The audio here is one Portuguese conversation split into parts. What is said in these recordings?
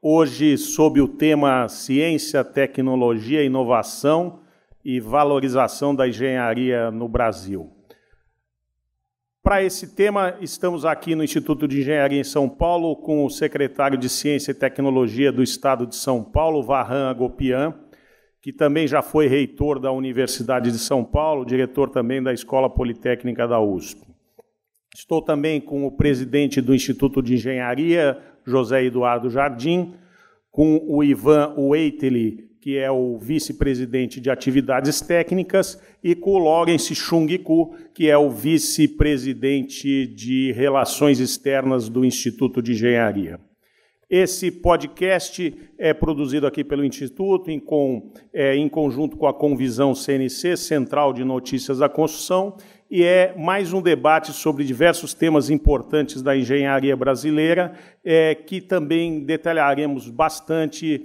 hoje sob o tema Ciência, Tecnologia, Inovação e Valorização da Engenharia no Brasil. Para esse tema, estamos aqui no Instituto de Engenharia em São Paulo com o secretário de Ciência e Tecnologia do Estado de São Paulo, Vahan Agopian, que também já foi reitor da Universidade de São Paulo, diretor também da Escola Politécnica da USP. Estou também com o presidente do Instituto de Engenharia, José Eduardo Jardim, com o Ivan Weiteli, que é o vice-presidente de Atividades Técnicas, e com o Lawrence Chung-Ku, que é o vice-presidente de Relações Externas do Instituto de Engenharia. Esse podcast é produzido aqui pelo Instituto em conjunto com a Convisão CNC, Central de Notícias da Construção, e é mais um debate sobre diversos temas importantes da engenharia brasileira, que também detalharemos bastante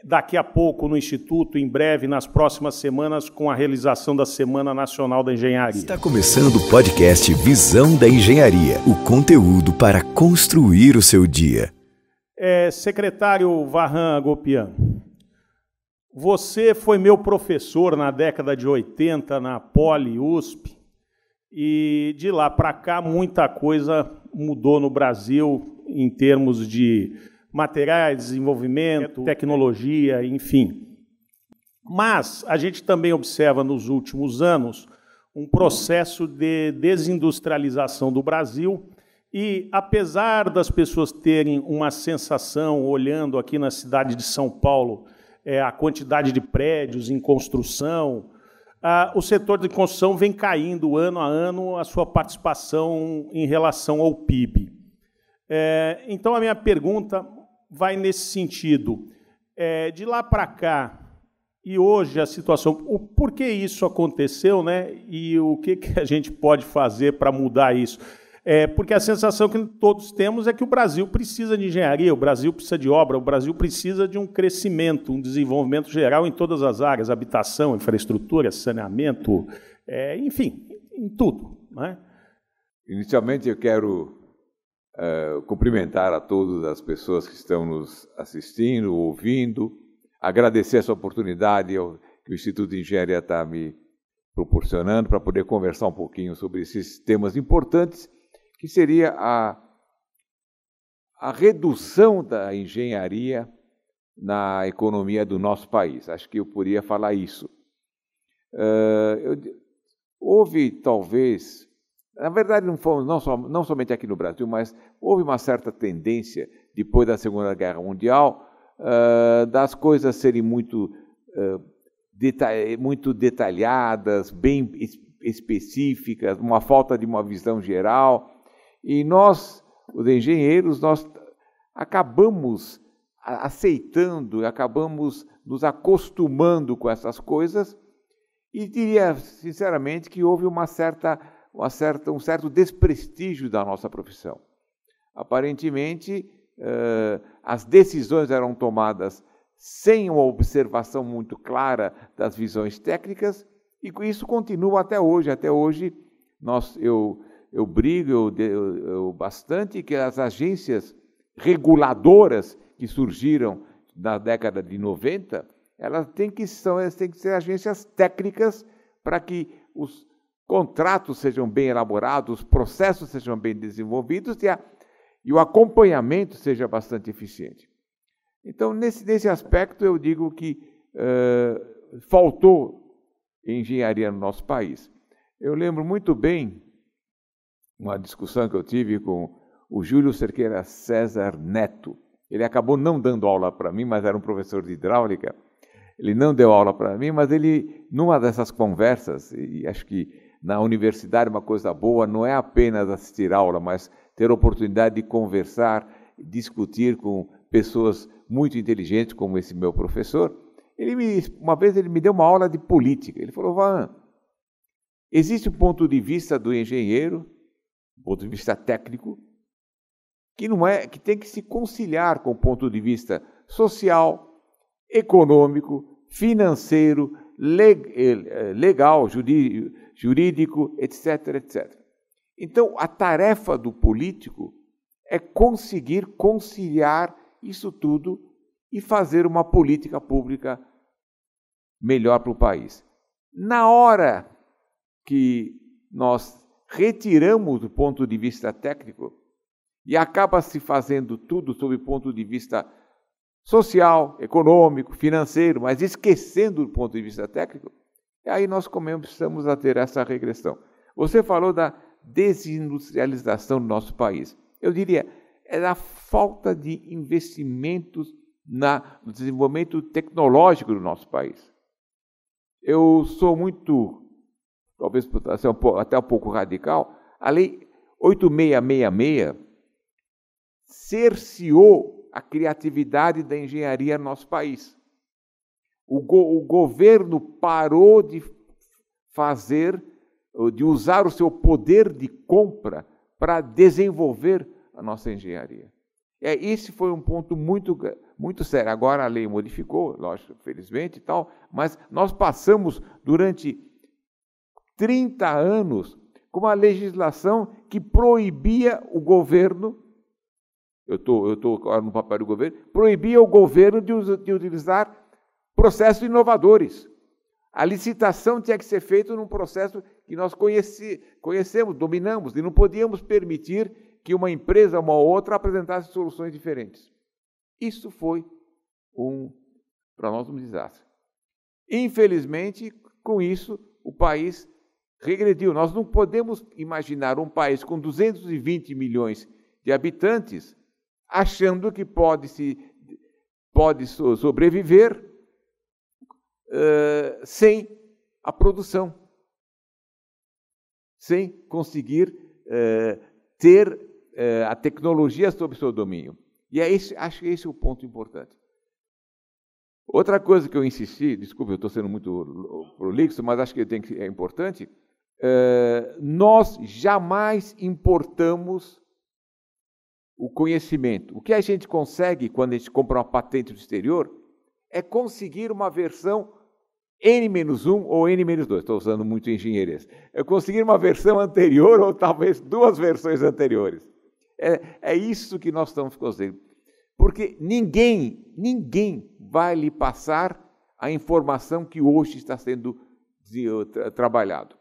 daqui a pouco no Instituto, em breve, nas próximas semanas, com a realização da Semana Nacional da Engenharia. Está começando o podcast Visão da Engenharia, o conteúdo para construir o seu dia. Secretário Vahan Agopian, você foi meu professor na década de 80 na Poli USP, e de lá para cá muita coisa mudou no Brasil em termos de materiais, desenvolvimento, tecnologia, enfim. Mas a gente também observa nos últimos anos um processo de desindustrialização do Brasil e, apesar das pessoas terem uma sensação, olhando aqui na cidade de São Paulo, a quantidade de prédios em construção, o setor de construção vem caindo ano a ano a sua participação em relação ao PIB. Então, a minha pergunta vai nesse sentido. De lá para cá, e hoje a situação, por que isso aconteceu, né? E o que a gente pode fazer para mudar isso? Porque a sensação que todos temos é que o Brasil precisa de engenharia, o Brasil precisa de obra, o Brasil precisa de um crescimento, um desenvolvimento geral em todas as áreas, habitação, infraestrutura, saneamento, enfim, em tudo, né? Inicialmente, eu quero cumprimentar a todas as pessoas que estão nos assistindo, ouvindo, agradecer essa oportunidade que o Instituto de Engenharia está me proporcionando para poder conversar um pouquinho sobre esses temas importantes, que seria a redução da engenharia na economia do nosso país. Acho que eu poderia falar isso. Houve, talvez, na verdade, não somente aqui no Brasil, mas houve uma certa tendência, depois da Segunda Guerra Mundial, das coisas serem muito detalhadas, bem específicas, uma falta de uma visão geral. E nós, os engenheiros, nós acabamos aceitando, acabamos nos acostumando com essas coisas, e diria, sinceramente, que houve um certo desprestígio da nossa profissão. Aparentemente, as decisões eram tomadas sem uma observação muito clara das visões técnicas, e isso continua até hoje. Até hoje, eu brigo bastante que as agências reguladoras que surgiram na década de 90, elas têm que ser agências técnicas para que os contratos sejam bem elaborados, os processos sejam bem desenvolvidos e o acompanhamento seja bastante eficiente. Então, nesse aspecto, eu digo que faltou engenharia no nosso país. Eu lembro muito bem uma discussão que eu tive com o Júlio Cerqueira César Neto. Ele acabou não dando aula para mim, mas era um professor de hidráulica. Ele não deu aula para mim, mas ele, numa dessas conversas, e acho que na universidade uma coisa boa não é apenas assistir aula, mas ter a oportunidade de conversar, discutir com pessoas muito inteligentes, como esse meu professor. Uma vez ele me deu uma aula de política. Ele falou: Vahan, existe um ponto de vista do engenheiro, ponto de vista técnico, que tem que se conciliar com o ponto de vista social, econômico, financeiro, legal, jurídico, etc, etc. Então, a tarefa do político é conseguir conciliar isso tudo e fazer uma política pública melhor para o país. Na hora que nós retiramos do ponto de vista técnico e acaba se fazendo tudo sob o ponto de vista social, econômico, financeiro, mas esquecendo do ponto de vista técnico, aí nós começamos a ter essa regressão. Você falou da desindustrialização do nosso país. Eu diria, é da falta de investimentos no desenvolvimento tecnológico do nosso país. Eu sou muito, talvez até um pouco radical, a Lei 8666 cerceou a criatividade da engenharia no nosso país. O governo parou de usar o seu poder de compra para desenvolver a nossa engenharia. Esse foi um ponto muito sério. Agora a lei modificou, lógico, felizmente e tal, mas nós passamos durante 30 anos com uma legislação que proibia o governo, eu estou agora no papel do governo, proibia o governo de utilizar processos inovadores. A licitação tinha que ser feita num processo que nós conhecemos, dominamos, e não podíamos permitir que uma empresa, uma outra, apresentasse soluções diferentes. Isso foi, para nós, um desastre. Infelizmente, com isso, o país regrediu. Nós não podemos imaginar um país com 220 milhões de habitantes achando que pode sobreviver sem a produção, sem conseguir ter a tecnologia sob seu domínio. E acho que esse é o ponto importante. Outra coisa que eu insisti, desculpe, eu estou sendo muito prolixo, mas acho que é importante, nós jamais importamos o conhecimento. O que a gente consegue quando a gente compra uma patente do exterior é conseguir uma versão N-1 ou N-2. Estou usando muito engenharias. É conseguir uma versão anterior ou talvez duas versões anteriores. É isso que nós estamos fazendo. Porque ninguém vai lhe passar a informação que hoje está sendo trabalhado.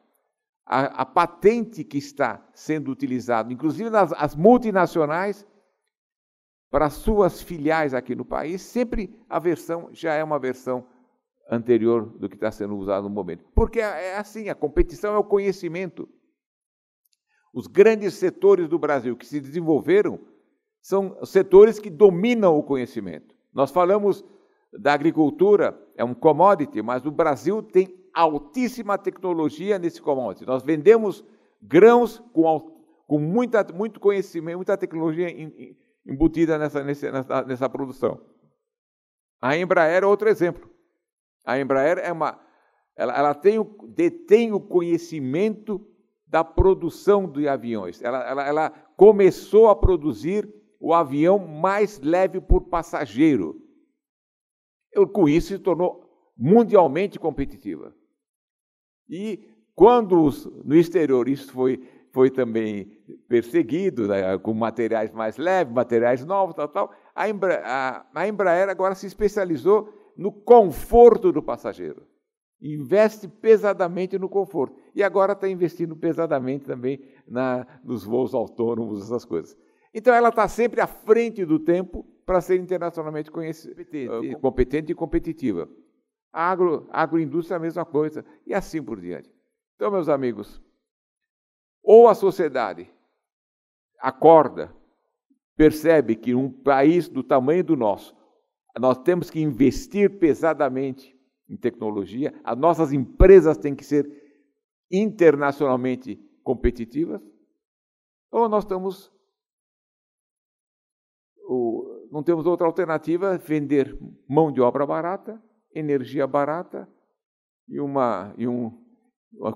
A patente que está sendo utilizada, inclusive as multinacionais, para suas filiais aqui no país, sempre a versão já é uma versão anterior do que está sendo usado no momento. Porque é assim, a competição é o conhecimento. Os grandes setores do Brasil que se desenvolveram são setores que dominam o conhecimento. Nós falamos da agricultura, é um commodity, mas o Brasil tem altíssima tecnologia nesse commodity. Nós vendemos grãos com muito conhecimento, muita tecnologia embutida nessa produção. A Embraer é outro exemplo. A Embraer ela detém o conhecimento da produção de aviões. Ela começou a produzir o avião mais leve por passageiro. Com isso se tornou mundialmente competitiva. E quando no exterior isso foi também perseguido, né, com materiais mais leves, materiais novos, a Embraer agora se especializou no conforto do passageiro. Investe pesadamente no conforto. E agora está investindo pesadamente também nos voos autônomos, essas coisas. Então, ela está sempre à frente do tempo para ser internacionalmente competente e competitiva. A agroindústria é a mesma coisa, e assim por diante. Então, meus amigos, ou a sociedade acorda, percebe que um país do tamanho do nosso, nós temos que investir pesadamente em tecnologia, as nossas empresas têm que ser internacionalmente competitivas, ou não temos outra alternativa, vender mão de obra barata, energia barata e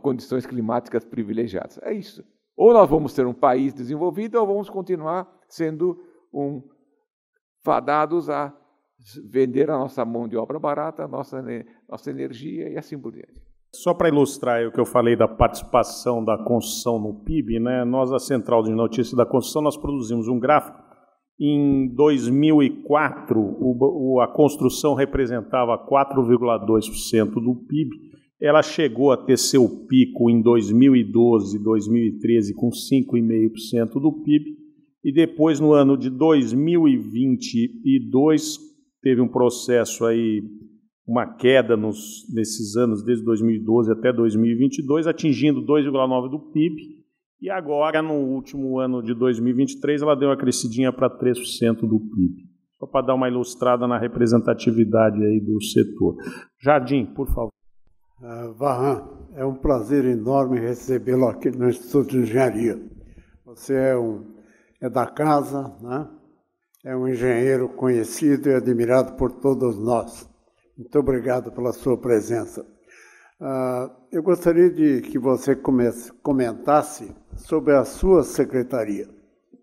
condições climáticas privilegiadas. É isso. Ou nós vamos ser um país desenvolvido, ou vamos continuar sendo fadados a vender a nossa mão de obra barata, a nossa energia e assim por diante. Só para ilustrar o que eu falei da participação da construção no PIB, né? Nós, a Central de Notícias da Construção, nós produzimos um gráfico Em 2004, a construção representava 4,2% do PIB. Ela chegou a ter seu pico em 2012 e 2013 com 5,5% do PIB. E depois, no ano de 2022, teve um processo aí, uma queda nesses anos, desde 2012 até 2022, atingindo 2,9% do PIB. E agora, no último ano de 2023, ela deu uma crescidinha para 3% do PIB. Só para dar uma ilustrada na representatividade aí do setor. Jardim, por favor. Varran, é um prazer enorme recebê-lo aqui no Instituto de Engenharia. Você é da casa, né? É um engenheiro conhecido e admirado por todos nós. Muito obrigado pela sua presença. Eu gostaria de que você comentasse sobre a sua secretaria.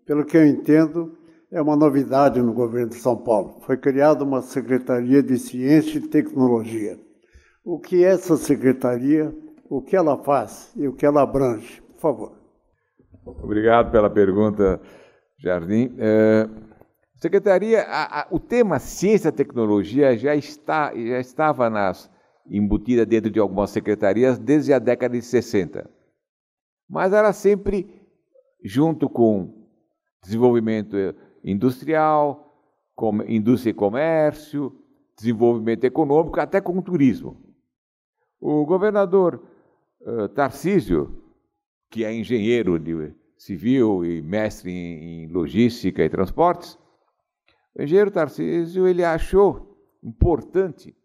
Pelo que eu entendo, é uma novidade no governo de São Paulo. Foi criada uma Secretaria de Ciência e Tecnologia. O que é essa secretaria, o que ela faz e o que ela abrange? Por favor. Obrigado pela pergunta, Jardim. Secretaria, o tema ciência e tecnologia já estava embutida dentro de algumas secretarias desde a década de 60. Mas era sempre junto com desenvolvimento industrial, indústria e comércio, desenvolvimento econômico, até com turismo. O governador Tarcísio, que é engenheiro civil e mestre em logística e transportes, o engenheiro Tarcísio ele achou importante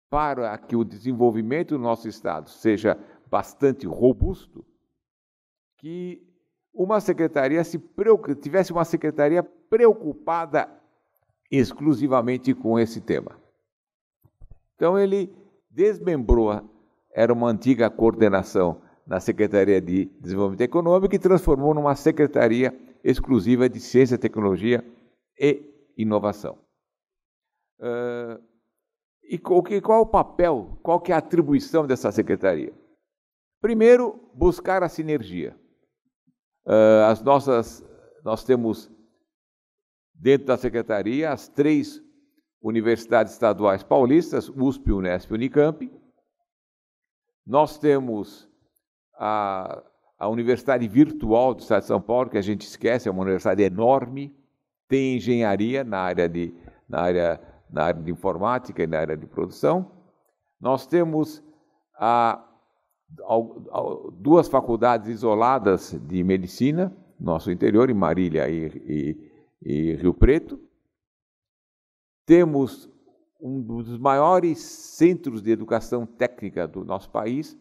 para que o desenvolvimento do nosso Estado seja bastante robusto, que uma secretaria tivesse uma secretaria preocupada exclusivamente com esse tema. Então ele desmembrou, era uma antiga coordenação na Secretaria de Desenvolvimento Econômico e transformou numa secretaria exclusiva de Ciência, Tecnologia e Inovação. E qual o papel, qual que é a atribuição dessa secretaria? Primeiro, buscar a sinergia. Nós temos dentro da secretaria as 3 universidades estaduais paulistas, USP, Unesp e Unicamp. Nós temos a Universidade Virtual do Estado de São Paulo, que a gente esquece, é uma universidade enorme, tem engenharia na área de informática e na área de produção. Nós temos 2 faculdades isoladas de medicina, no nosso interior, em Marília e Rio Preto. Temos um dos maiores centros de educação técnica do nosso país,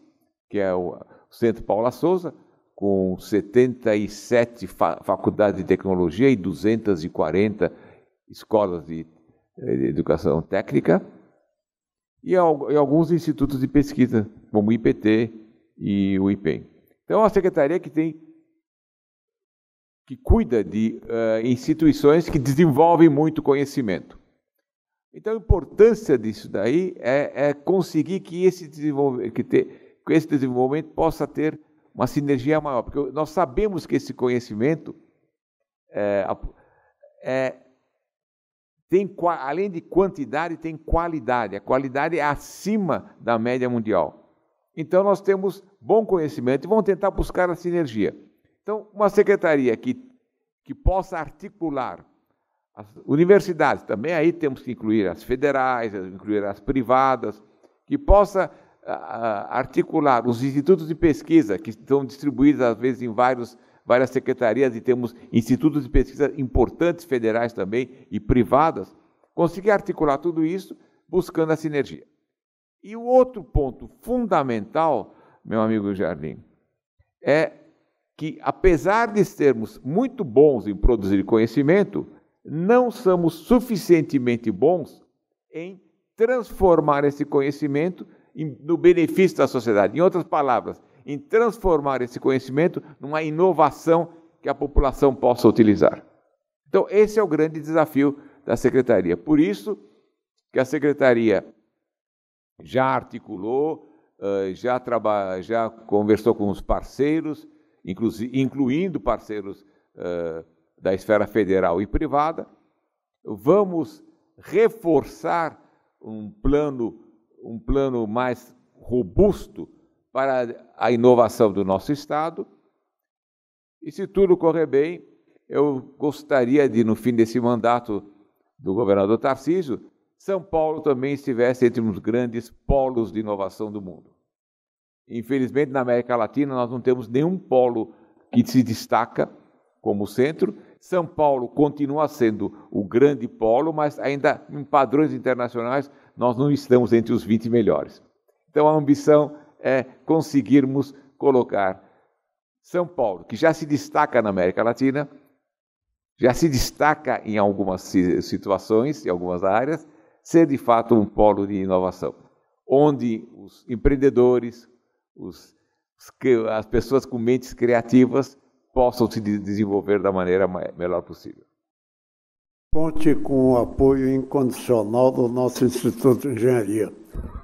que é o Centro Paula Souza, com 77 faculdades de tecnologia e 240 escolas de educação técnica, e alguns institutos de pesquisa, como o IPT e o IPEM. Então, é uma secretaria que cuida de instituições que desenvolvem muito conhecimento. Então, a importância disso daí é conseguir que esse desenvolvimento possa ter uma sinergia maior, porque nós sabemos que esse conhecimento além de quantidade, tem qualidade. A qualidade é acima da média mundial. Então, nós temos bom conhecimento e vamos tentar buscar a sinergia. Então, uma secretaria que possa articular as universidades, também aí temos que incluir as federais, incluir as privadas, que possa articular os institutos de pesquisa, que estão distribuídos, às vezes, em várias secretarias, e temos institutos de pesquisa importantes, federais também, e privadas, conseguir articular tudo isso buscando a sinergia. E o outro ponto fundamental, meu amigo Jardim, é que, apesar de sermos muito bons em produzir conhecimento, não somos suficientemente bons em transformar esse conhecimento no benefício da sociedade. Em outras palavras, em transformar esse conhecimento numa inovação que a população possa utilizar. Então, esse é o grande desafio da Secretaria. Por isso que a Secretaria já articulou, já conversou com os parceiros, incluindo parceiros da esfera federal e privada, vamos reforçar um plano mais robusto para a inovação do nosso Estado. E se tudo correr bem, eu gostaria de, no fim desse mandato do governador Tarcísio, São Paulo também estivesse entre os grandes polos de inovação do mundo. Infelizmente, na América Latina, nós não temos nenhum polo que se destaca como centro. São Paulo continua sendo o grande polo, mas ainda em padrões internacionais nós não estamos entre os 20 melhores. Então a ambição é conseguirmos colocar São Paulo, que já se destaca na América Latina, já se destaca em algumas situações, em algumas áreas, ser de fato um polo de inovação, onde os empreendedores, as pessoas com mentes criativas possam se desenvolver da maneira melhor possível. Conte com o apoio incondicional do nosso Instituto de Engenharia.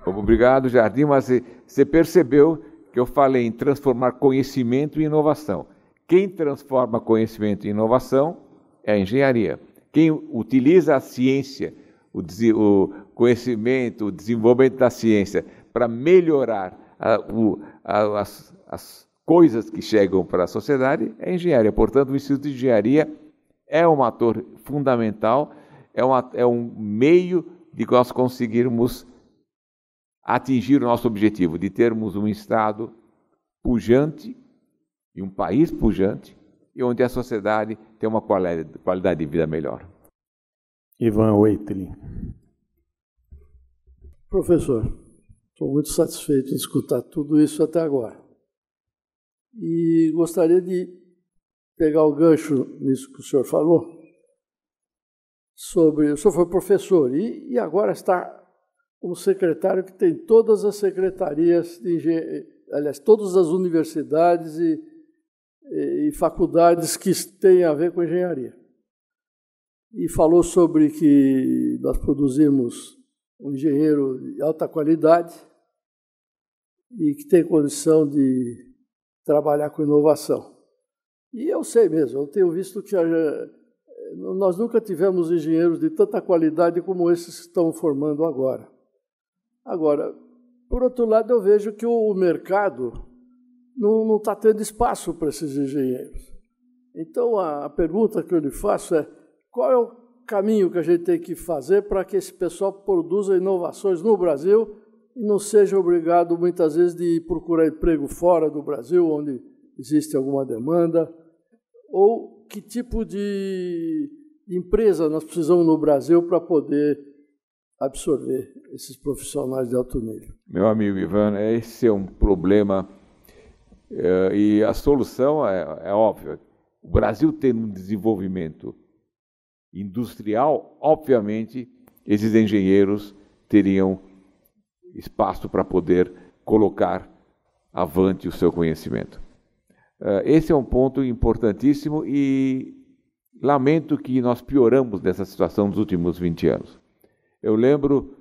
Obrigado, Jardim, mas você percebeu que eu falei em transformar conhecimento em inovação. Quem transforma conhecimento em inovação é a engenharia. Quem utiliza a ciência, o conhecimento, o desenvolvimento da ciência para melhorar as coisas que chegam para a sociedade é a engenharia. Portanto, o Instituto de Engenharia é um ator fundamental, é um meio de nós conseguirmos atingir o nosso objetivo, de termos um Estado pujante e um país pujante, e onde a sociedade tem uma qualidade de vida melhor. Ivan Waitley. Professor, estou muito satisfeito de escutar tudo isso até agora. E gostaria de pegar o gancho nisso que o senhor falou, sobre... O senhor foi professor e agora está como secretário que tem todas as secretarias de engenharia, aliás, todas as universidades e faculdades que têm a ver com engenharia. E falou sobre que nós produzimos um engenheiro de alta qualidade e que tem condição de trabalhar com inovação. E eu sei mesmo, eu tenho visto que nós nunca tivemos engenheiros de tanta qualidade como esses que estão formando agora. Agora, por outro lado, eu vejo que o mercado não está tendo espaço para esses engenheiros. Então, a pergunta que eu lhe faço é: qual é o caminho que a gente tem que fazer para que esse pessoal produza inovações no Brasil e não seja obrigado, muitas vezes, de procurar emprego fora do Brasil, onde existe alguma demanda? Ou que tipo de empresa nós precisamos no Brasil para poder absorver esses profissionais de alto nível? Meu amigo Ivan, esse é um problema e a solução é óbvia. O Brasil tem um desenvolvimento industrial, obviamente, esses engenheiros teriam espaço para poder colocar avante o seu conhecimento. Esse é um ponto importantíssimo e lamento que nós pioramos dessa situação nos últimos 20 anos. Eu lembro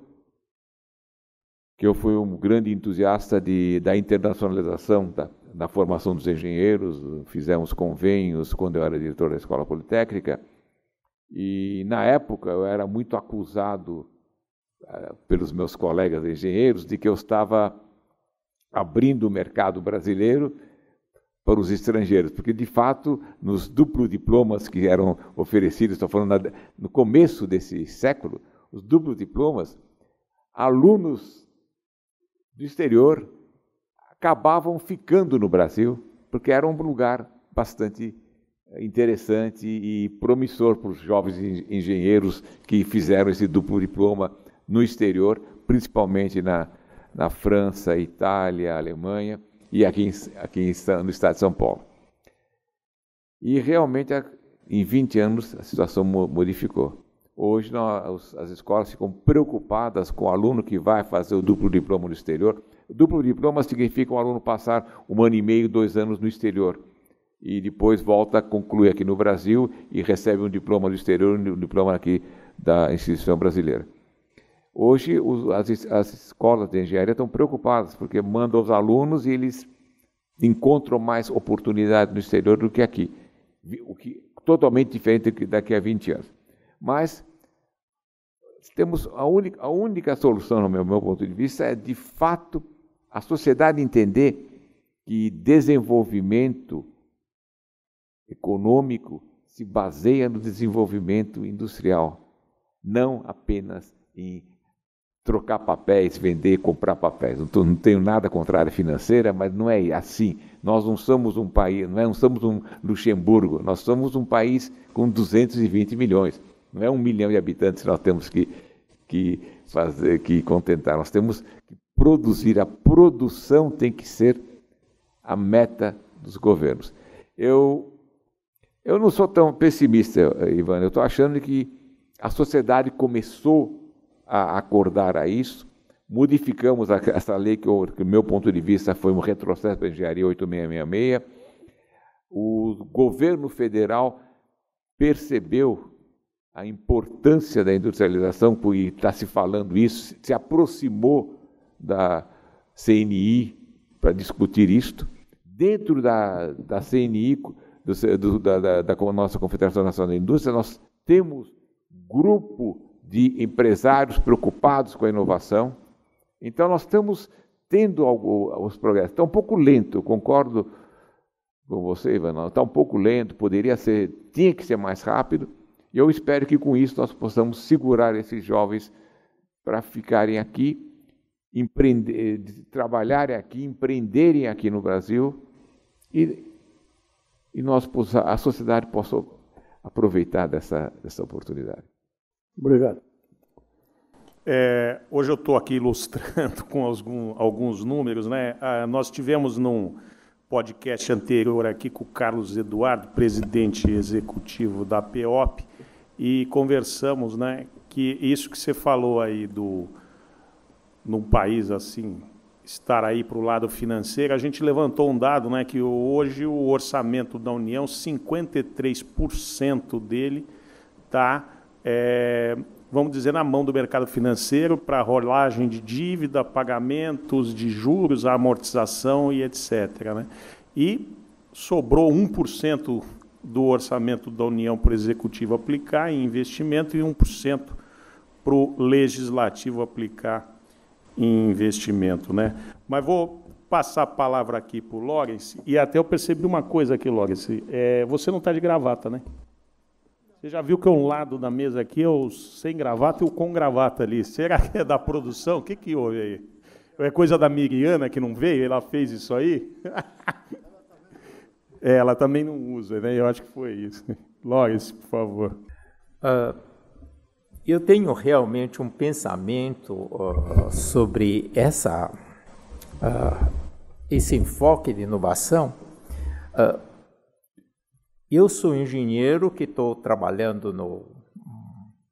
que eu fui um grande entusiasta da internacionalização da formação dos engenheiros, fizemos convênios quando eu era diretor da Escola Politécnica, e na época eu era muito acusado pelos meus colegas engenheiros de que eu estava abrindo o mercado brasileiro para os estrangeiros, porque de fato nos duplos diplomas que eram oferecidos, estou falando no começo desse século, os duplos diplomas, alunos do exterior acabavam ficando no Brasil, porque era um lugar bastante interessante e promissor para os jovens engenheiros que fizeram esse duplo diploma no exterior, principalmente na França, Itália, Alemanha e aqui no estado de São Paulo. E realmente, em 20 anos, a situação modificou. Hoje, as escolas ficam preocupadas com o aluno que vai fazer o duplo diploma no exterior. O duplo diploma significa o aluno passar 1 ano e meio, 2 anos no exterior. E depois volta, conclui aqui no Brasil e recebe um diploma do exterior e um diploma aqui da instituição brasileira. Hoje, as escolas de engenharia estão preocupadas, porque mandam os alunos e eles encontram mais oportunidade no exterior do que aqui. O que totalmente diferente daqui a 20 anos. Mas temos a única solução, no meu ponto de vista, é, de fato, a sociedade entender que desenvolvimento econômico se baseia no desenvolvimento industrial, não apenas em trocar papéis, vender, comprar papéis. Não tenho nada contra a área financeira, mas não é assim. Nós não somos um país, não somos um Luxemburgo, nós somos um país com 220 milhões. Não é 1 milhão de habitantes que nós temos que contentar. Nós temos que produzir. A produção tem que ser a meta dos governos. Eu não sou tão pessimista, Ivan. Eu estou achando que a sociedade começou a acordar a isso. Modificamos essa lei que, do meu ponto de vista, foi um retrocesso da engenharia 8666. O governo federal percebeu a importância da industrialização, e está se falando isso, se aproximou da CNI para discutir isto. Dentro da CNI, da nossa Confederação Nacional da Indústria, nós temos grupo de empresários preocupados com a inovação. Então, nós estamos tendo os progressos. Está um pouco lento, eu concordo com você, Ivan, está um pouco lento, tinha que ser mais rápido, e eu espero que com isso nós possamos segurar esses jovens para ficarem aqui, trabalharem aqui, empreenderem aqui no Brasil, e a sociedade possa aproveitar dessa oportunidade. Obrigado. Hoje eu estou aqui ilustrando com alguns números, né? Nós tivemos num podcast anterior aqui com o Carlos Eduardo, presidente executivo da PEOP, e conversamos, né, que isso que você falou aí num país assim, estar aí para o lado financeiro, a gente levantou um dado, né, que hoje o orçamento da União, 53% dele está, vamos dizer, na mão do mercado financeiro para rolagem de dívida, pagamentos de juros, amortização e etc., né? E sobrou 1% do orçamento da União para o Executivo aplicar em investimento e 1% para o Legislativo aplicar em investimento, né? Mas vou passar a palavra aqui para o Lawrence, e até eu percebi uma coisa aqui, Lawrence, você não está de gravata, né? Você já viu que um lado da mesa aqui é o sem gravata e o com gravata ali. Será que é da produção? O que houve aí? É coisa da Miriana que não veio? Ela fez isso aí? Ela também não usa, né? Eu acho que foi isso. Lawrence, por favor. Eu tenho realmente um pensamento sobre esse enfoque de inovação. Eu sou engenheiro que estou trabalhando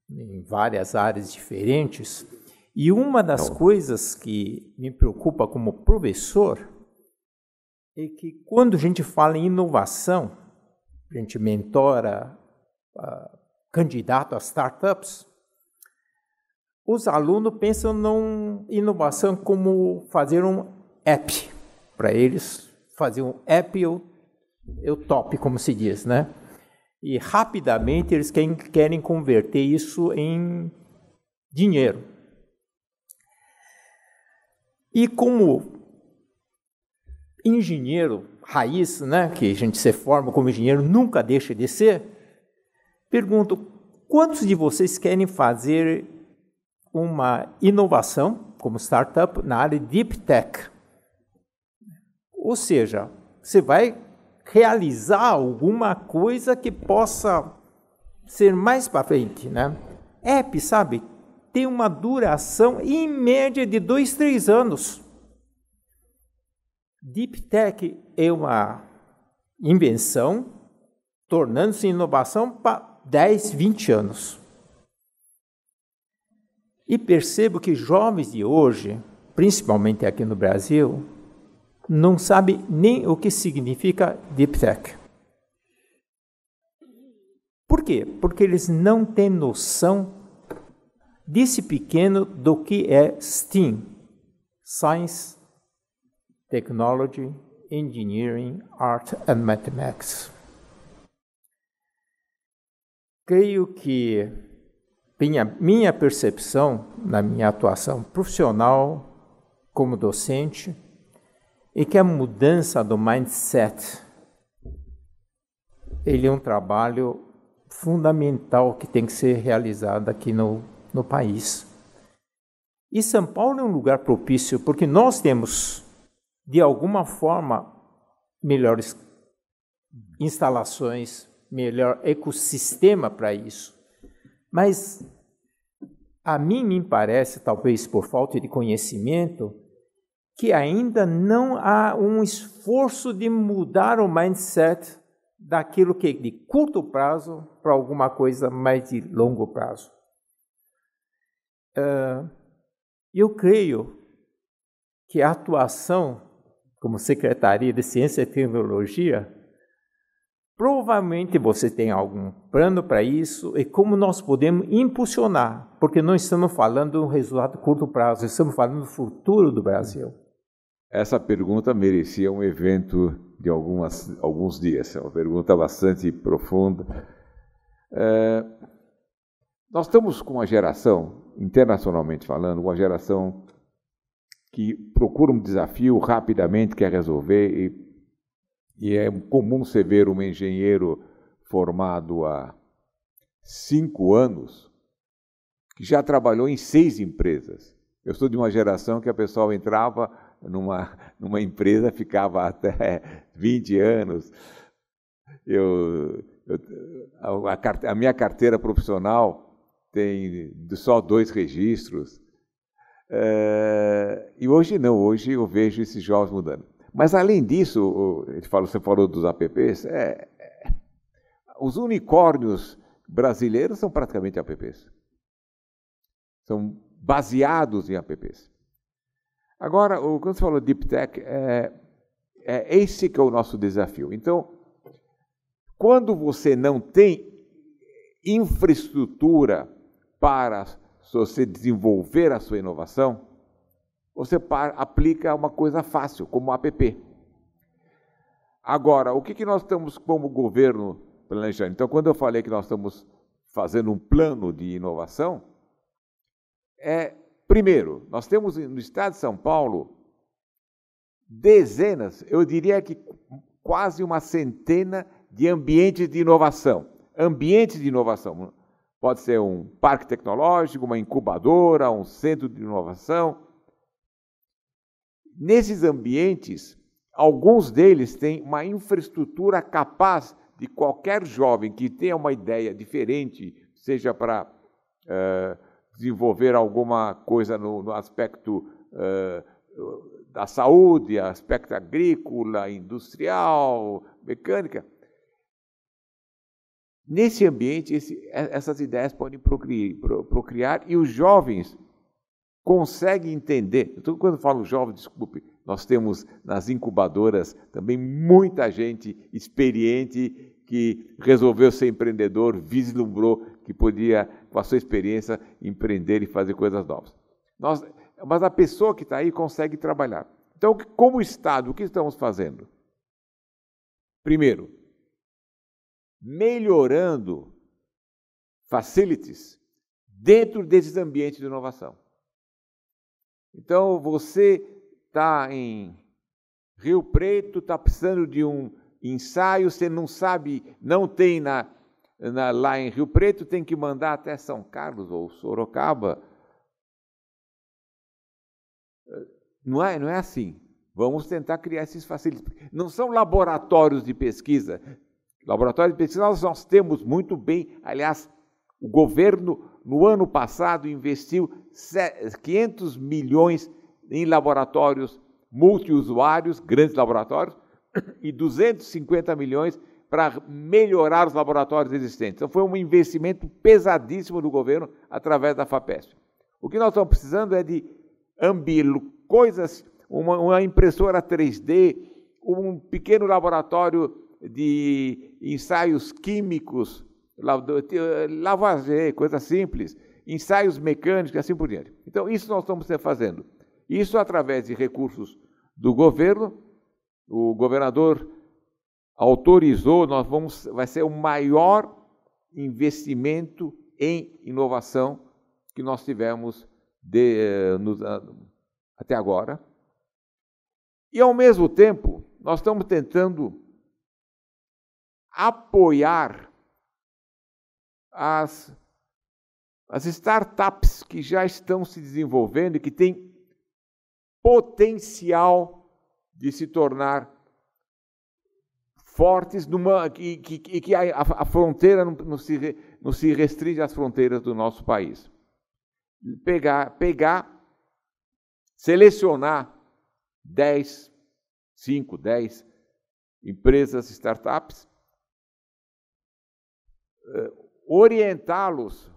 em várias áreas diferentes, e uma das coisas que me preocupa como professor é que quando a gente fala em inovação, a gente mentora candidato a startups, os alunos pensam em inovação como fazer um app. Para eles, fazer um app é o top, como se diz, né? E rapidamente eles querem converter isso em dinheiro. E como engenheiro raiz, né, que a gente se forma como engenheiro, nunca deixa de ser, pergunto, quantos de vocês querem fazer uma inovação como startup na área de Deep Tech? Ou seja, você vai realizar alguma coisa que possa ser mais para frente, né? App, sabe, tem uma duração em média de 2, 3 anos. Deep Tech é uma invenção, tornando-se inovação para 10, 20 anos. E percebo que jovens de hoje, principalmente aqui no Brasil, não sabem nem o que significa Deep Tech. Por quê? Porque eles não têm noção desse pequeno do que é STEAM, Science, Technology, Engineering, Art and Mathematics. Creio que minha percepção, na minha atuação profissional como docente, é que a mudança do mindset, ele é um trabalho fundamental que tem que ser realizado aqui no país. E São Paulo é um lugar propício, porque nós temos, de alguma forma, melhores instalações, melhor ecossistema para isso. Mas a mim me parece, talvez por falta de conhecimento, que ainda não há um esforço de mudar o mindset daquilo que é de curto prazo para alguma coisa mais de longo prazo. Eu creio que a atuação como Secretaria de Ciência e Tecnologia, provavelmente você tem algum plano para isso e como nós podemos impulsionar, porque não estamos falando de um resultado de curto prazo, estamos falando do futuro do Brasil. Essa pergunta merecia um evento de alguns dias, é uma pergunta bastante profunda. Nós estamos com uma geração, internacionalmente falando, uma geração que procura um desafio rapidamente, quer resolver, e é comum você ver um engenheiro formado há 5 anos que já trabalhou em 6 empresas. Eu sou de uma geração que a pessoa entrava numa empresa, ficava até 20 anos. A minha carteira profissional tem só 2 registros. E hoje não, hoje eu vejo esses jovens mudando. Mas além disso, você falou dos apps, os unicórnios brasileiros são praticamente apps. São baseados em apps. Agora, quando você falou Deep Tech, esse que é o nosso desafio. Então, quando você não tem infraestrutura para você desenvolver a sua inovação, você aplica uma coisa fácil, como o app. Agora, o que nós estamos como governo planejando? Então, quando eu falei que nós estamos fazendo um plano de inovação, primeiro, nós temos no estado de São Paulo dezenas, eu diria que quase uma centena de ambientes de inovação. Ambientes de inovação. Pode ser um parque tecnológico, uma incubadora, um centro de inovação. Nesses ambientes, alguns deles têm uma infraestrutura capaz de qualquer jovem que tenha uma ideia diferente, seja para desenvolver alguma coisa no aspecto da saúde, aspecto agrícola, industrial, mecânica. Nesse ambiente, essas ideias podem procriar e os jovens conseguem entender. Então, quando eu falo jovem, desculpe, nós temos nas incubadoras também muita gente experiente que resolveu ser empreendedor, vislumbrou que podia, com a sua experiência, empreender e fazer coisas novas. Mas a pessoa que está aí consegue trabalhar. Então, como Estado, o que estamos fazendo? Primeiro, melhorando facilities dentro desses ambientes de inovação. Então, você está em Rio Preto, está precisando de um ensaio, você não sabe, não tem lá em Rio Preto, tem que mandar até São Carlos ou Sorocaba. Não é assim. Vamos tentar criar esses facilities. Não são laboratórios de pesquisa. Laboratórios de pesquisa nós temos muito bem. Aliás, o governo, no ano passado, investiu 500 milhões em laboratórios multiusuários, grandes laboratórios, e 250 milhões para melhorar os laboratórios existentes. Então, foi um investimento pesadíssimo do governo através da FAPESP. O que nós estamos precisando é de coisas, uma impressora 3D, um pequeno laboratório de ensaios químicos, lavagem, coisa simples, ensaios mecânicos e assim por diante. Então, isso nós estamos fazendo. Isso através de recursos do governo. O governador autorizou, vai ser o maior investimento em inovação que nós tivemos até agora. E, ao mesmo tempo, nós estamos tentando apoiar as startups que já estão se desenvolvendo e que têm potencial de se tornar fortes, que a fronteira não se restringe às fronteiras do nosso país. Selecionar 5, 10 empresas, startups, orientá-los,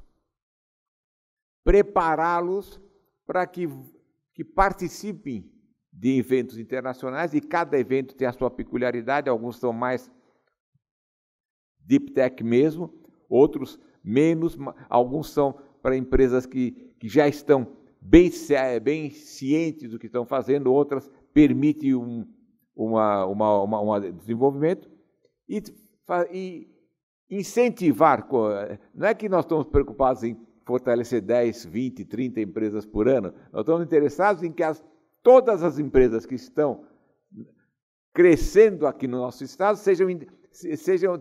prepará-los para que participem de eventos internacionais, e cada evento tem a sua peculiaridade. Alguns são mais deep tech mesmo, outros menos, alguns são para empresas que já estão bem cientes do que estão fazendo, outras permitem um desenvolvimento e incentivar. Não é que nós estamos preocupados em fortalecer 10, 20, 30 empresas por ano, nós estamos interessados em que todas as empresas que estão crescendo aqui no nosso estado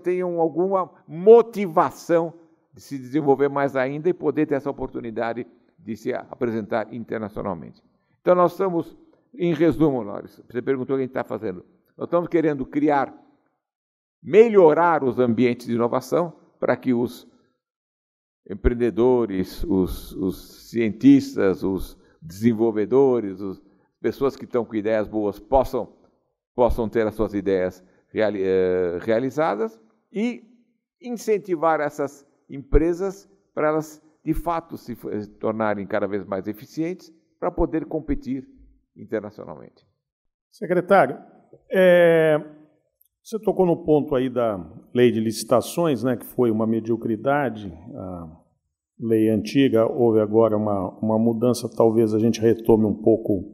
tenham alguma motivação de se desenvolver mais ainda e poder ter essa oportunidade de se apresentar internacionalmente. Então, nós estamos, em resumo, Norris, você perguntou o que a gente está fazendo. Nós estamos querendo melhorar os ambientes de inovação para que os empreendedores, os cientistas, os desenvolvedores, as pessoas que estão com ideias boas possam ter as suas ideias realizadas e incentivar essas empresas para elas, de fato, se tornarem cada vez mais eficientes para poder competir internacionalmente. Secretário, você tocou no ponto aí da lei de licitações, né, que foi uma mediocridade, a lei antiga, houve agora uma mudança, talvez a gente retome um pouco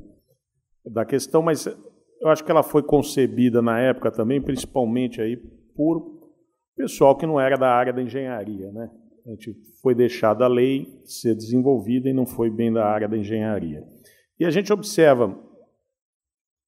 da questão, mas eu acho que ela foi concebida na época também, principalmente aí por pessoal que não era da área da engenharia, né? A gente foi deixado a lei ser desenvolvida e não foi bem da área da engenharia. E a gente observa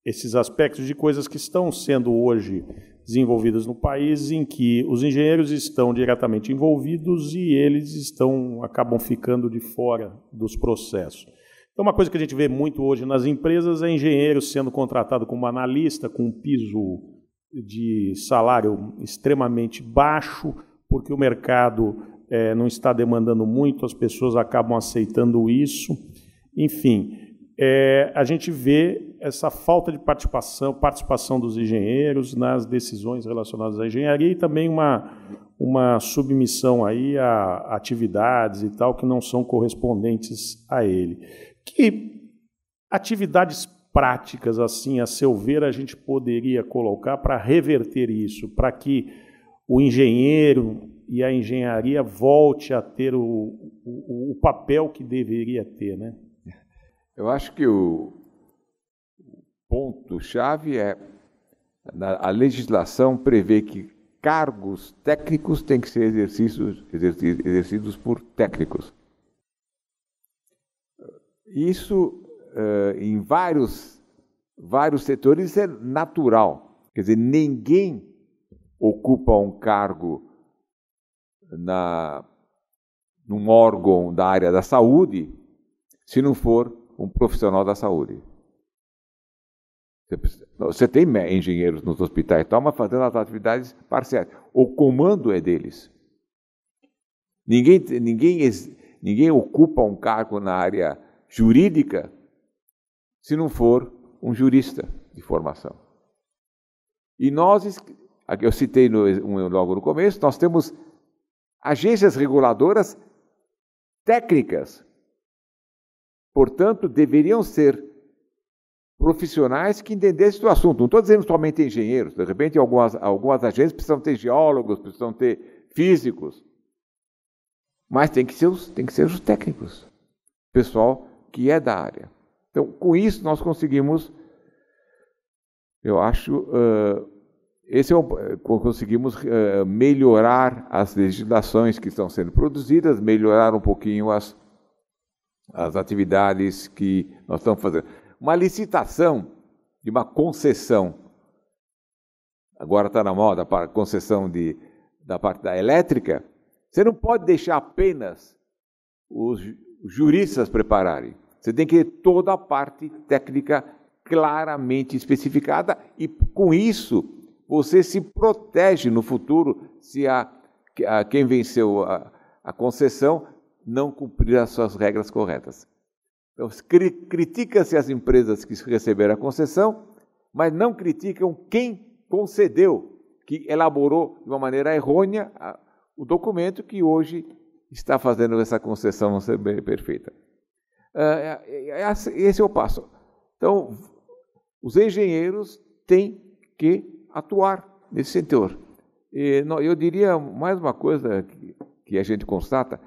esses aspectos de coisas que estão sendo hoje desenvolvidas no país, em que os engenheiros estão diretamente envolvidos e eles acabam ficando de fora dos processos. Então, uma coisa que a gente vê muito hoje nas empresas é engenheiro sendo contratado como analista, com um piso de salário extremamente baixo, porque o mercado não está demandando muito, as pessoas acabam aceitando isso. Enfim, a gente vê essa falta de participação dos engenheiros nas decisões relacionadas à engenharia e também uma submissão aí a atividades e tal que não são correspondentes a ele. Que atividades práticas, assim, a seu ver, a gente poderia colocar para reverter isso, para que o engenheiro e a engenharia volte a ter o papel que deveria ter, né? Eu acho que o ponto-chave a legislação prevê que cargos técnicos têm que ser exercidos por técnicos. Isso, em vários setores, é natural. Quer dizer, ninguém ocupa um cargo num órgão da área da saúde se não for um profissional da saúde. Você tem engenheiros nos hospitais e tal, mas fazendo as atividades parciais. O comando é deles. Ninguém ocupa um cargo na área jurídica se não for um jurista de formação. E nós, eu citei logo no começo, nós temos agências reguladoras técnicas. Portanto, deveriam ser profissionais que entendessem do assunto. Não estou dizendo somente engenheiros. De repente, algumas agências precisam ter geólogos, precisam ter físicos. Mas tem que ser os técnicos. Pessoal que é da área. Então, com isso, nós conseguimos, eu acho, conseguimos melhorar as legislações que estão sendo produzidas, melhorar um pouquinho as atividades que nós estamos fazendo. Uma licitação de uma concessão, agora está na moda para concessão da parte da elétrica, você não pode deixar apenas os juristas prepararem. Você tem que ter toda a parte técnica claramente especificada e, com isso, você se protege no futuro se quem venceu a concessão não cumprir as suas regras corretas. Então, critica-se as empresas que receberam a concessão, mas não criticam quem concedeu, que elaborou de uma maneira errônea o documento que hoje está fazendo essa concessão não ser bem perfeita. Esse é o passo. Então, os engenheiros têm que atuar nesse setor. Eu diria mais uma coisa que a gente constata: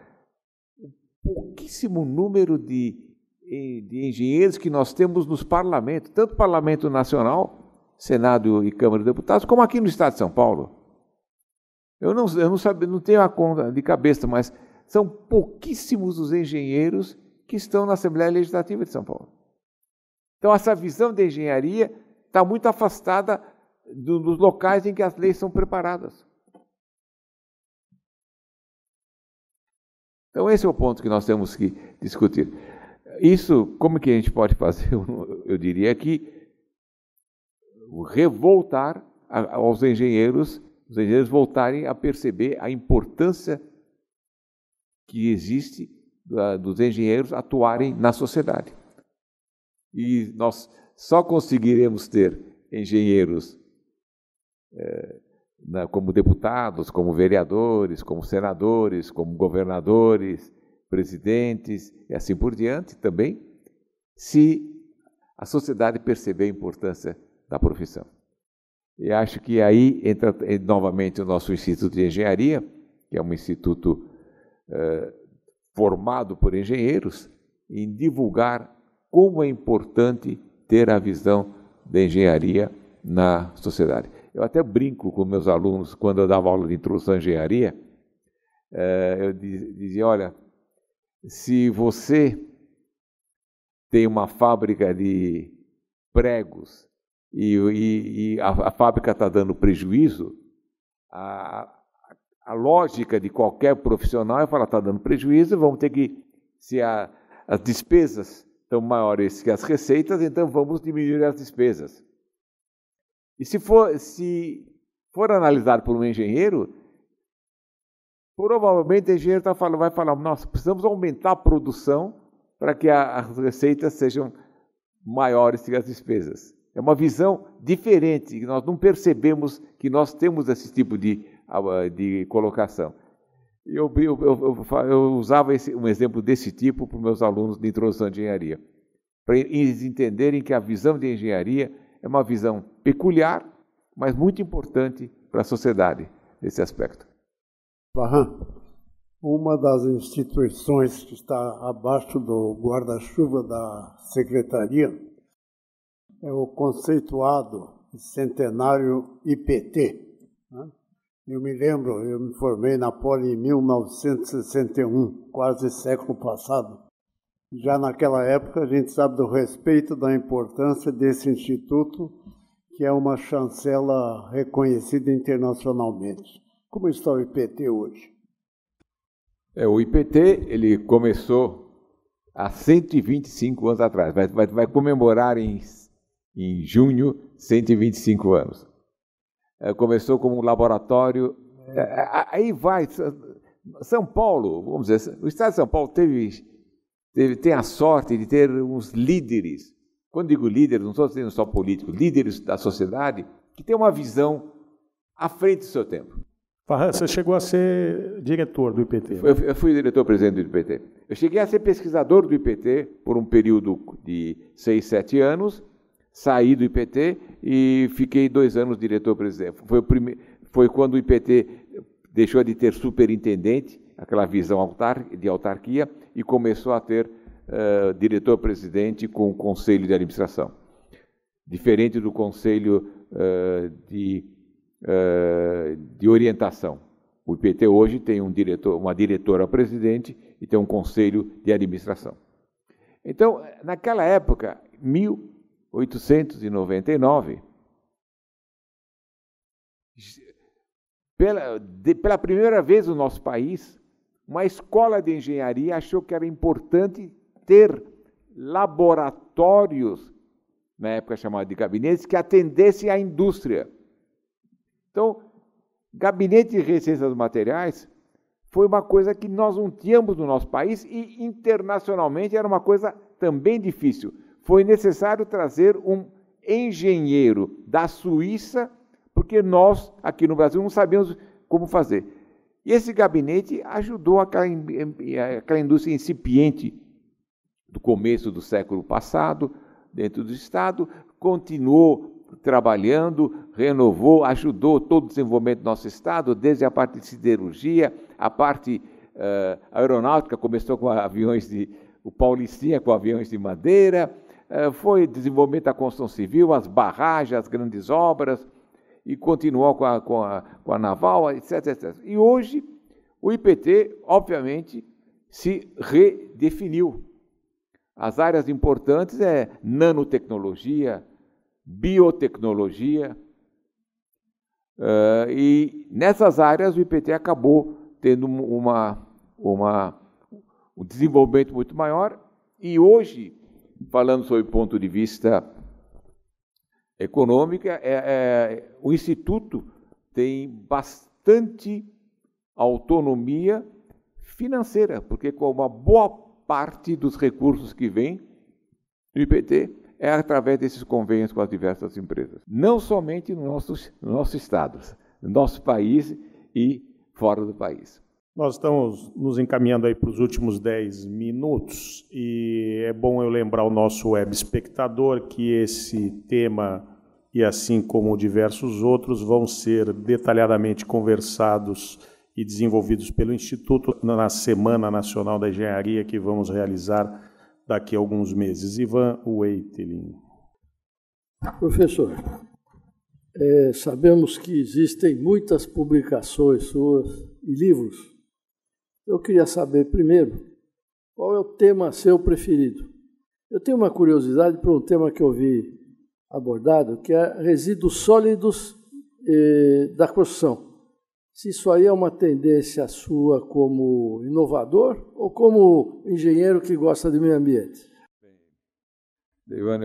pouquíssimo número de engenheiros que nós temos nos parlamentos, tanto o Parlamento Nacional, Senado e Câmara de Deputados, como aqui no Estado de São Paulo. Eu não tenho a conta de cabeça, mas são pouquíssimos os engenheiros que estão na Assembleia Legislativa de São Paulo. Então, essa visão de engenharia está muito afastada dos locais em que as leis são preparadas. Então, esse é o ponto que nós temos que discutir. Isso, como que a gente pode fazer? Eu diria que revoltar aos engenheiros, os engenheiros voltarem a perceber a importância que existe dos engenheiros atuarem na sociedade. E nós só conseguiremos ter engenheiros como deputados, como vereadores, como senadores, como governadores, presidentes e assim por diante também, se a sociedade perceber a importância da profissão. E acho que aí entra novamente o nosso Instituto de Engenharia, que é um instituto formado por engenheiros, em divulgar como é importante ter a visão da engenharia na sociedade. Eu até brinco com meus alunos, quando eu dava aula de introdução à engenharia, eu dizia, olha, se você tem uma fábrica de pregos e a fábrica está dando prejuízo, a lógica de qualquer profissional é falar, está dando prejuízo, vamos ter que, se as despesas estão maiores que as receitas, então vamos diminuir as despesas. E se for analisado por um engenheiro, provavelmente o engenheiro vai falar, nossa, precisamos aumentar a produção para que as receitas sejam maiores que as despesas. É uma visão diferente, nós não percebemos que nós temos esse tipo de colocação. Eu usava um exemplo desse tipo para os meus alunos de introdução de engenharia, para eles entenderem que a visão de engenharia é uma visão peculiar, mas muito importante para a sociedade, nesse aspecto. Varran, uma das instituições que está abaixo do guarda-chuva da Secretaria é o conceituado centenário IPT. Eu me lembro, eu me formei na Poli em 1961, quase século passado. Já naquela época a gente sabe do respeito, da importância desse instituto, que é uma chancela reconhecida internacionalmente. Como está o IPT hoje? O IPT ele começou há 125 anos atrás, vai comemorar em junho 125 anos. Começou como um laboratório, aí vai, São Paulo, vamos dizer, o Estado de São Paulo tem a sorte de ter uns líderes, quando digo líderes, não estou dizendo só políticos, líderes da sociedade, que têm uma visão à frente do seu tempo. Varran, você chegou a ser diretor do IPT? Né? Eu fui diretor-presidente do IPT. Eu cheguei a ser pesquisador do IPT por um período de 6, 7 anos, saí do IPT e fiquei 2 anos diretor-presidente. Foi quando o IPT deixou de ter superintendente, aquela visão de autarquia, e começou a ter diretor-presidente com o conselho de administração. Diferente do conselho de de orientação. O IPT hoje tem uma diretora-presidente e tem um conselho de administração. Então, naquela época, 1899, pela primeira vez no nosso país, uma escola de engenharia achou que era importante ter laboratórios, na época chamado de gabinetes, que atendessem à indústria. Então, gabinete de resistência dos materiais foi uma coisa que nós não tínhamos no nosso país e internacionalmente era uma coisa também difícil. Foi necessário trazer um engenheiro da Suíça, porque nós, aqui no Brasil, não sabíamos como fazer. E esse gabinete ajudou aquela indústria incipiente do começo do século passado, dentro do Estado, continuou trabalhando, renovou, ajudou todo o desenvolvimento do nosso Estado, desde a parte de siderurgia, a parte aeronáutica, começou com aviões o Paulistinha com aviões de madeira, foi desenvolvimento da construção civil, as barragens, as grandes obras, e continuou com a naval, etc, etc. E hoje, o IPT, obviamente, se redefiniu. As áreas importantes é nanotecnologia, biotecnologia, e nessas áreas o IPT acabou tendo um desenvolvimento muito maior, e hoje, falando sobre o ponto de vista econômico, o Instituto tem bastante autonomia financeira, porque com uma boa parte dos recursos que vem do IPT é através desses convênios com as diversas empresas. Não somente no nosso estado, no nosso país e fora do país. Nós estamos nos encaminhando aí para os últimos 10 minutos e é bom eu lembrar o nosso web espectador que esse tema e assim como diversos outros vão ser detalhadamente conversados e desenvolvidos pelo Instituto na Semana Nacional da Engenharia que vamos realizar daqui a alguns meses. Ivan Weitelin. Professor, sabemos que existem muitas publicações suas e livros. Eu queria saber, primeiro, qual é o tema seu preferido? Eu tenho uma curiosidade para um tema que eu vi abordado, que é resíduos sólidos da construção. Se isso aí é uma tendência sua como inovador ou como engenheiro que gosta de meio ambiente? Ivan,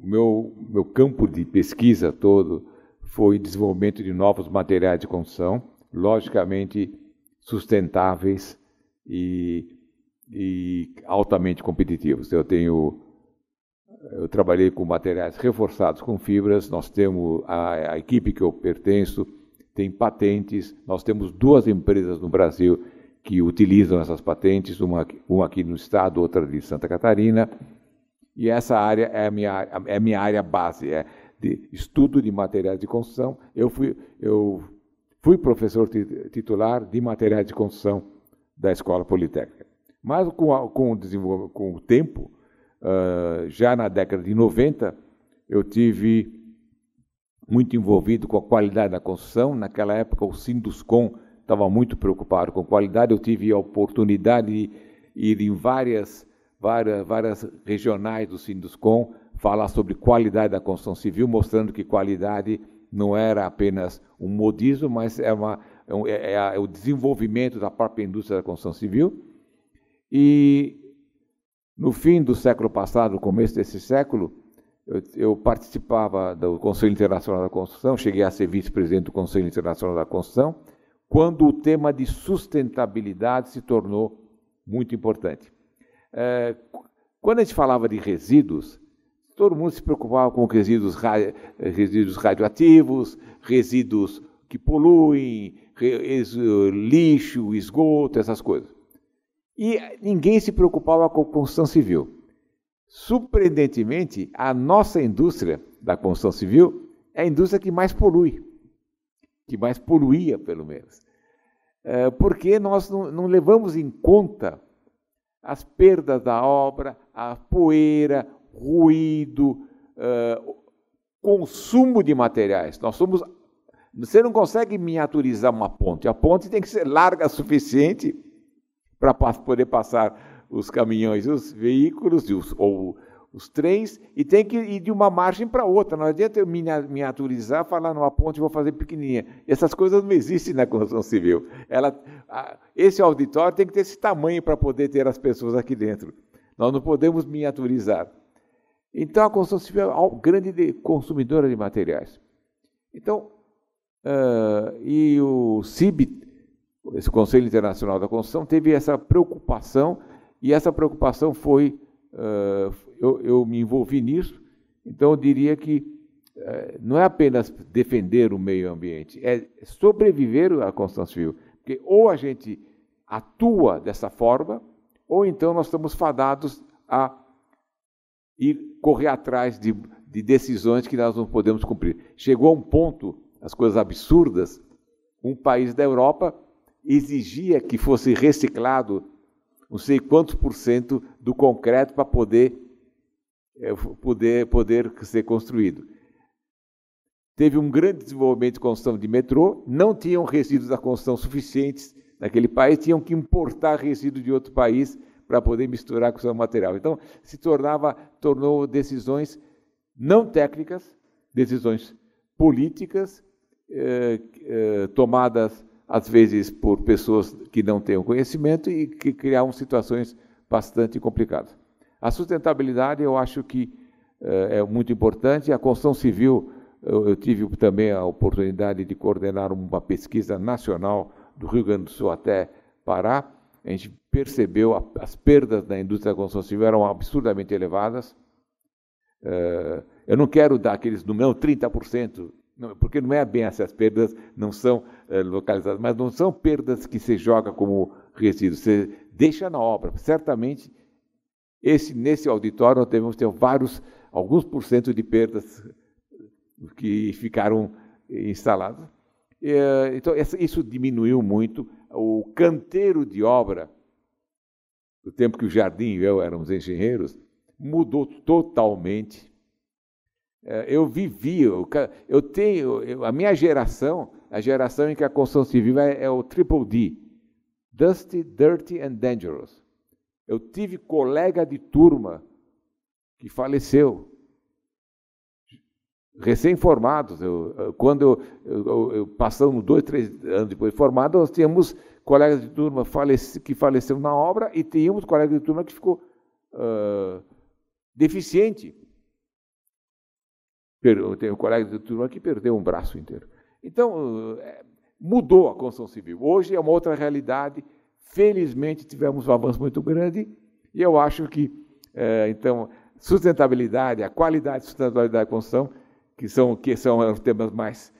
meu campo de pesquisa todo foi desenvolvimento de novos materiais de construção, logicamente sustentáveis e altamente competitivos. Eu trabalhei com materiais reforçados com fibras, nós temos a equipe que eu pertenço, tem patentes, nós temos 2 empresas no Brasil que utilizam essas patentes, uma aqui no estado, outra de Santa Catarina, e essa área é a minha área base, é de estudo de materiais de construção. Eu fui professor titular de materiais de construção da Escola Politécnica. Mas com o tempo, já na década de 90, eu tive muito envolvido com a qualidade da construção. Naquela época, o Sinduscom estava muito preocupado com qualidade. Eu tive a oportunidade de ir em várias regionais do Sinduscom, falar sobre qualidade da construção civil, mostrando que qualidade não era apenas um modismo, mas é o desenvolvimento da própria indústria da construção civil. E no fim do século passado, no começo desse século, eu participava do Conselho Internacional da Construção, cheguei a ser vice-presidente do Conselho Internacional da Construção, quando o tema de sustentabilidade se tornou muito importante. Quando a gente falava de resíduos, todo mundo se preocupava com resíduos radioativos, resíduos que poluem, lixo, esgoto, essas coisas. E ninguém se preocupava com a construção civil. Surpreendentemente, a nossa indústria da construção civil é a indústria que mais polui, que mais poluía, pelo menos. Porque nós não levamos em conta as perdas da obra, a poeira, ruído, consumo de materiais. Nós somos Você não consegue miniaturizar uma ponte. A ponte tem que ser larga o suficiente para poder passar os caminhões, os veículos ou os trens, e tem que ir de uma margem para outra. Não adianta eu miniaturizar, falar numa ponte e vou fazer pequenininha. Essas coisas não existem na construção civil. Esse auditório tem que ter esse tamanho para poder ter as pessoas aqui dentro. Nós não podemos miniaturizar. Então, a construção civil é uma grande consumidora de materiais. Então, e o CIB, esse Conselho Internacional da Construção, teve essa preocupação, e essa preocupação foi... eu me envolvi nisso, então eu diria que não é apenas defender o meio ambiente, é sobreviver à construção civil. Porque ou a gente atua dessa forma, ou então nós estamos fadados a correr atrás de decisões que nós não podemos cumprir. Chegou a um ponto, as coisas absurdas, um país da Europa exigia que fosse reciclado não sei quantos % do concreto para poder ser construído. Teve um grande desenvolvimento de construção de metrô, não tinham resíduos da construção suficientes naquele país, tinham que importar resíduos de outro país para poder misturar com o seu material. Então, tornou decisões não técnicas, decisões políticas, tomadas às vezes por pessoas que não têm o conhecimento e que criavam situações bastante complicadas. A sustentabilidade, eu acho que é muito importante. A construção civil, eu tive também a oportunidade de coordenar uma pesquisa nacional do Rio Grande do Sul até Pará. A gente percebeu as perdas da indústria da construção civil eram absurdamente elevadas. Eu não quero dar aqueles números, 30%, porque não é bem essas perdas, não são localizadas, mas não são perdas que você joga como resíduo, você deixa na obra. Certamente, nesse auditório, nós devemos ter alguns % de perdas que ficaram instaladas. Então, isso diminuiu muito. O canteiro de obra, no tempo que o Jardim e eu éramos engenheiros, mudou totalmente. Eu vivi, a minha geração, a geração em que a construção civil é o triple D, Dusty, Dirty and Dangerous. Eu tive colega de turma que faleceu, recém-formados. Quando passamos 2, 3 anos depois de formado, nós tínhamos colegas de turma que faleceram na obra e tínhamos colegas de turma que ficou deficiente. Tem um colega de turma que perdeu um braço inteiro. Então, mudou a construção civil. Hoje é uma outra realidade. Felizmente, tivemos um avanço muito grande e eu acho que, então, sustentabilidade, a qualidade e sustentabilidade da construção, que são os temas mais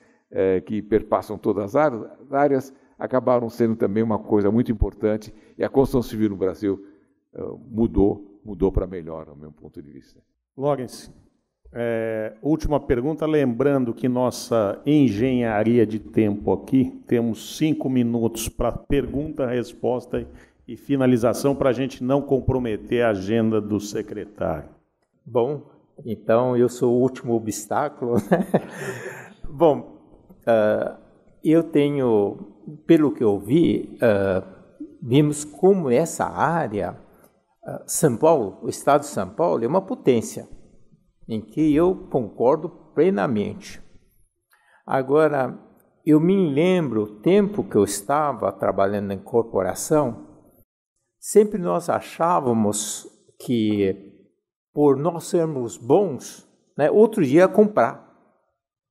que perpassam todas as áreas, acabaram sendo também uma coisa muito importante, e a construção civil no Brasil mudou para melhor, ao meu ponto de vista. Lawrence, última pergunta, lembrando que nossa engenharia de tempo aqui, temos 5 minutos para pergunta, resposta e finalização, para a gente não comprometer a agenda do secretário. Bom, então eu sou o último obstáculo, né? Bom, eu tenho, pelo que eu vi, vimos como essa área, São Paulo, o estado de São Paulo, é uma potência, em que eu concordo plenamente. Agora, eu me lembro, o tempo que eu estava trabalhando em corporação, sempre nós achávamos que, por nós sermos bons, né, outro dia ia comprar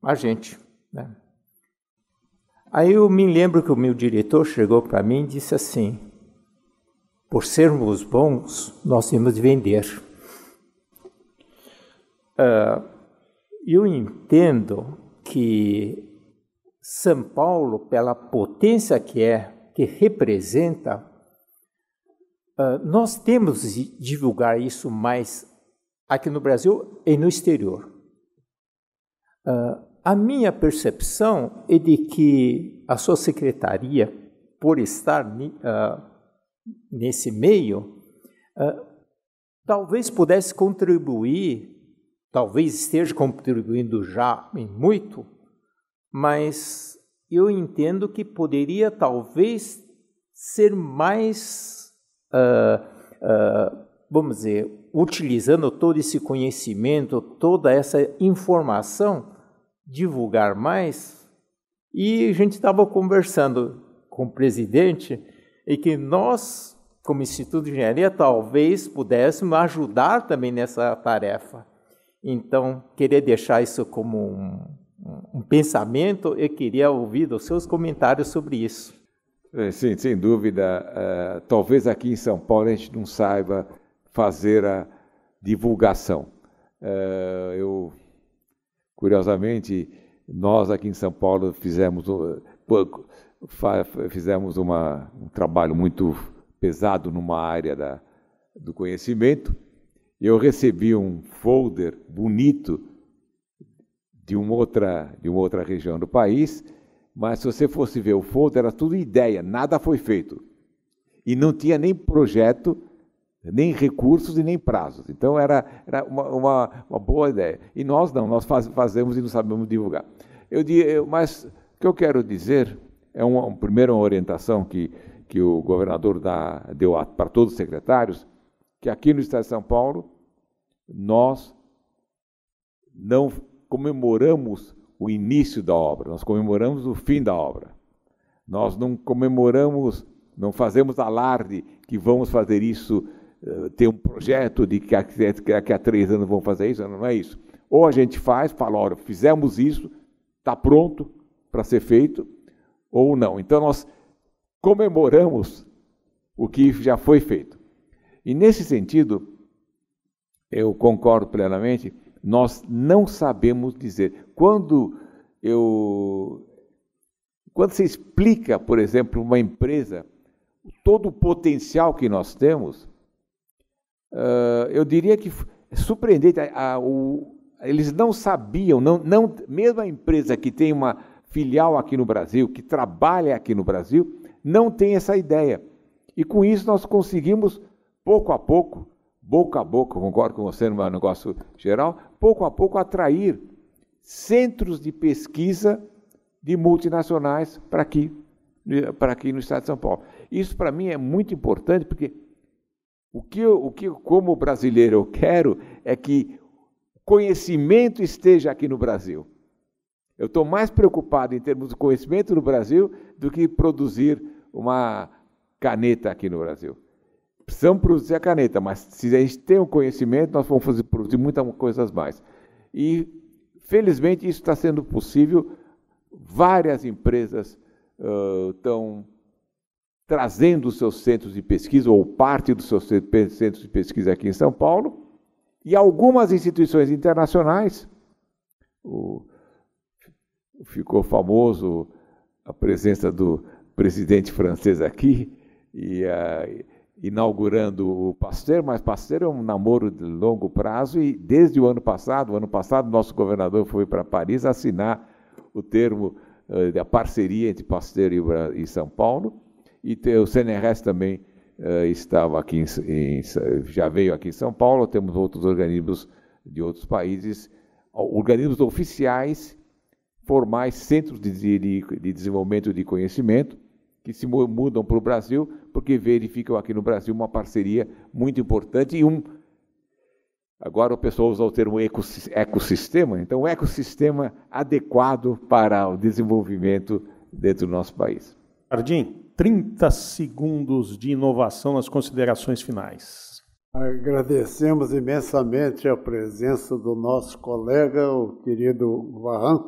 a gente, né? Aí eu me lembro que o meu diretor chegou para mim e disse assim: por sermos bons, nós temos de vender. Eu entendo que São Paulo, pela potência que representa, nós temos de divulgar isso mais aqui no Brasil e no exterior. A minha percepção é de que a sua secretaria, por estar nesse meio, talvez pudesse contribuir, talvez esteja contribuindo já em muito, mas eu entendo que poderia talvez ser mais, vamos dizer, utilizando todo esse conhecimento, toda essa informação, divulgar mais. E a gente estava conversando com o presidente e que nós, como Instituto de Engenharia, talvez pudéssemos ajudar também nessa tarefa. Então, queria deixar isso como um pensamento e queria ouvir os seus comentários sobre isso. Sim, sem dúvida. Talvez aqui em São Paulo a gente não saiba fazer a divulgação. Curiosamente, nós aqui em São Paulo fizemos um trabalho muito pesado numa área do conhecimento. Eu recebi um folder bonito de uma outra região do país, mas se você fosse ver o folder, era tudo ideia, nada foi feito. E não tinha nem projeto, nem recursos e nem prazos. Então era uma boa ideia. E nós não, nós fazemos e não sabemos divulgar. Mas o que eu quero dizer é primeiro uma orientação que o governador deu para todos os secretários, que aqui no Estado de São Paulo nós não comemoramos o início da obra, nós comemoramos o fim da obra. Nós não comemoramos, não fazemos alarde que vamos fazer isso, ter um projeto de que daqui a 3 anos vamos fazer isso, não é isso. Ou a gente fala, olha, fizemos isso, está pronto para ser feito, ou não. Então nós comemoramos o que já foi feito. E nesse sentido, eu concordo plenamente, nós não sabemos dizer. Quando você explica, por exemplo, uma empresa, todo o potencial que nós temos, eu diria que é surpreendente. Eles não sabiam, mesmo a empresa que tem uma filial aqui no Brasil, que trabalha aqui no Brasil, não tem essa ideia. E com isso nós conseguimos, pouco a pouco, boca a boca, concordo com você no negócio geral, pouco a pouco atrair centros de pesquisa de multinacionais para aqui no Estado de São Paulo. Isso para mim é muito importante, porque o que como brasileiro eu quero é que o conhecimento esteja aqui no Brasil. Eu estou mais preocupado em termos de conhecimento no Brasil do que produzir uma caneta aqui no Brasil. Precisamos produzir a caneta, mas se a gente tem um conhecimento, nós vamos produzir muitas coisas mais. E, felizmente, isso está sendo possível. Várias empresas estão trazendo os seus centros de pesquisa, ou parte dos seus centros de pesquisa aqui em São Paulo, e algumas instituições internacionais. Ficou famoso a presença do presidente francês aqui, inaugurando o Pasteur, mas Pasteur é um namoro de longo prazo e desde o ano passado, nosso governador foi para Paris assinar o termo da parceria entre Pasteur e São Paulo, e o CNRS também estava aqui, já veio aqui em São Paulo. Temos outros organismos de outros países, organismos oficiais, formais, centros de desenvolvimento de conhecimento, que se mudam para o Brasil, porque verificam aqui no Brasil uma parceria muito importante agora o pessoal usa o termo ecossistema, então um ecossistema adequado para o desenvolvimento dentro do nosso país. Jardim, 30 segundos de inovação nas considerações finais. Agradecemos imensamente a presença do nosso colega, o querido Varran,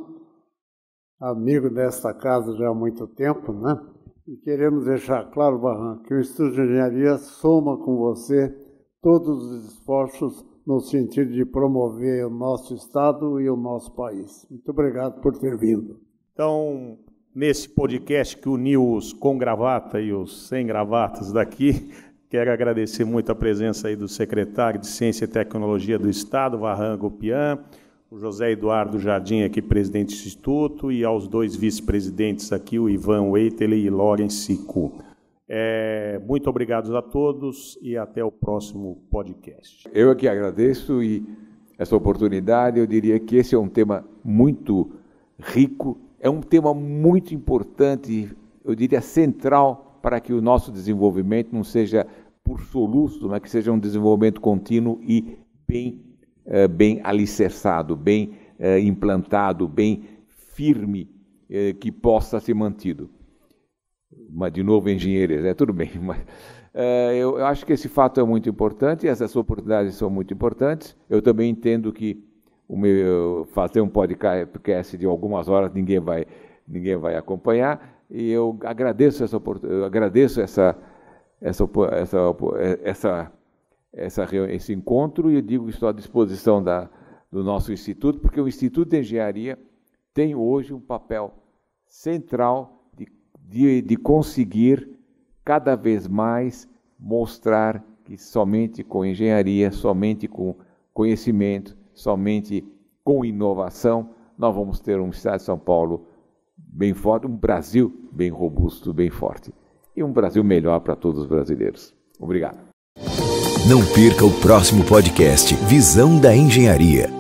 amigo desta casa já há muito tempo, né? E queremos deixar claro, Varran, que o Instituto de Engenharia soma com você todos os esforços no sentido de promover o nosso Estado e o nosso país. Muito obrigado por ter vindo. Então, nesse podcast que uniu os com gravata e os sem gravatas daqui, quero agradecer muito a presença aí do secretário de Ciência e Tecnologia do Estado, Varran Gopian, o José Eduardo Jardim, aqui presidente do Instituto, e aos 2 vice-presidentes aqui, o Ivan Weitele e Lawrence Ku. Muito obrigado a todos e até o próximo podcast. Eu aqui agradeço essa oportunidade. Eu diria que esse é um tema muito rico é um tema muito importante, eu diria central, para que o nosso desenvolvimento não seja por soluço, mas que seja um desenvolvimento contínuo e bem alicerçado, bem implantado, bem firme, que possa ser mantido. Mas, de novo, engenheiros, tudo bem, mas eu acho que esse fato é muito importante, essas oportunidades são muito importantes. Eu também entendo que fazer um podcast de algumas horas ninguém vai acompanhar, e eu agradeço essa oportunidade, eu agradeço esse encontro, e eu digo que estou à disposição do nosso Instituto, porque o Instituto de Engenharia tem hoje um papel central de conseguir cada vez mais mostrar que somente com engenharia, somente com conhecimento, somente com inovação, nós vamos ter um Estado de São Paulo bem forte, um Brasil bem robusto, bem forte, e um Brasil melhor para todos os brasileiros. Obrigado. Não perca o próximo podcast Visão da Engenharia.